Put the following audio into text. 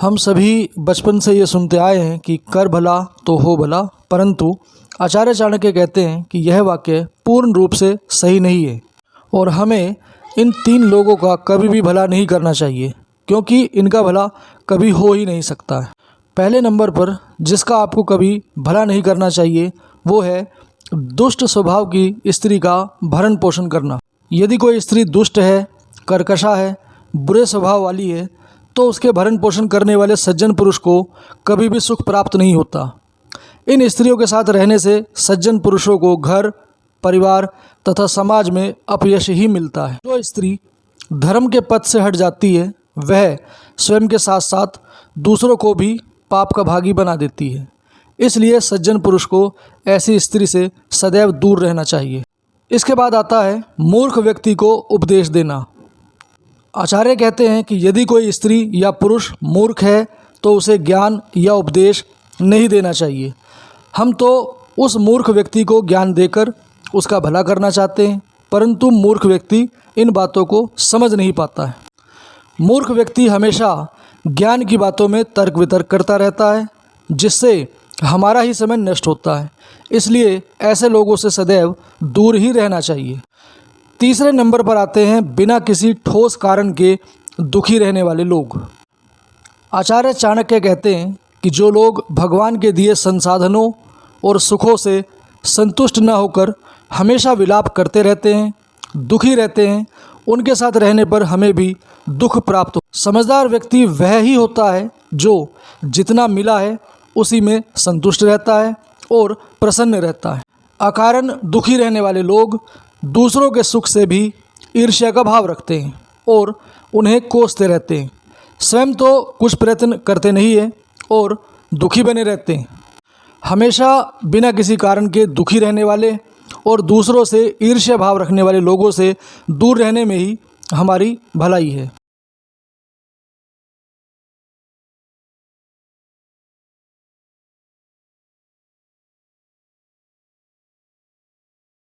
हम सभी बचपन से ये सुनते आए हैं कि कर भला तो हो भला, परंतु आचार्य चाणक्य कहते हैं कि यह वाक्य पूर्ण रूप से सही नहीं है और हमें इन तीन लोगों का कभी भी भला नहीं करना चाहिए, क्योंकि इनका भला कभी हो ही नहीं सकता है। पहले नंबर पर जिसका आपको कभी भला नहीं करना चाहिए वो है दुष्ट स्वभाव की स्त्री का भरण पोषण करना। यदि कोई स्त्री दुष्ट है, कर्कशा है, बुरे स्वभाव वाली है, तो उसके भरण पोषण करने वाले सज्जन पुरुष को कभी भी सुख प्राप्त नहीं होता। इन स्त्रियों के साथ रहने से सज्जन पुरुषों को घर, परिवार तथा समाज में अपयश ही मिलता है। जो स्त्री धर्म के पथ से हट जाती है वह स्वयं के साथ साथ दूसरों को भी पाप का भागी बना देती है। इसलिए सज्जन पुरुष को ऐसी स्त्री से सदैव दूर रहना चाहिए। इसके बाद आता है मूर्ख व्यक्ति को उपदेश देना। आचार्य कहते हैं कि यदि कोई स्त्री या पुरुष मूर्ख है तो उसे ज्ञान या उपदेश नहीं देना चाहिए। हम तो उस मूर्ख व्यक्ति को ज्ञान देकर उसका भला करना चाहते हैं, परंतु मूर्ख व्यक्ति इन बातों को समझ नहीं पाता है। मूर्ख व्यक्ति हमेशा ज्ञान की बातों में तर्क वितर्क करता रहता है, जिससे हमारा ही समय नष्ट होता है। इसलिए ऐसे लोगों से सदैव दूर ही रहना चाहिए। तीसरे नंबर पर आते हैं बिना किसी ठोस कारण के दुखी रहने वाले लोग। आचार्य चाणक्य कहते हैं कि जो लोग भगवान के दिए संसाधनों और सुखों से संतुष्ट न होकर हमेशा विलाप करते रहते हैं, दुखी रहते हैं, उनके साथ रहने पर हमें भी दुख प्राप्त हो। समझदार व्यक्ति वह ही होता है जो जितना मिला है उसी में संतुष्ट रहता है और प्रसन्न रहता है। अकारण दुखी रहने वाले लोग दूसरों के सुख से भी ईर्ष्या का भाव रखते हैं और उन्हें कोसते रहते हैं। स्वयं तो कुछ प्रयत्न करते नहीं हैं और दुखी बने रहते हैं। हमेशा बिना किसी कारण के दुखी रहने वाले और दूसरों से ईर्ष्या भाव रखने वाले लोगों से दूर रहने में ही हमारी भलाई है।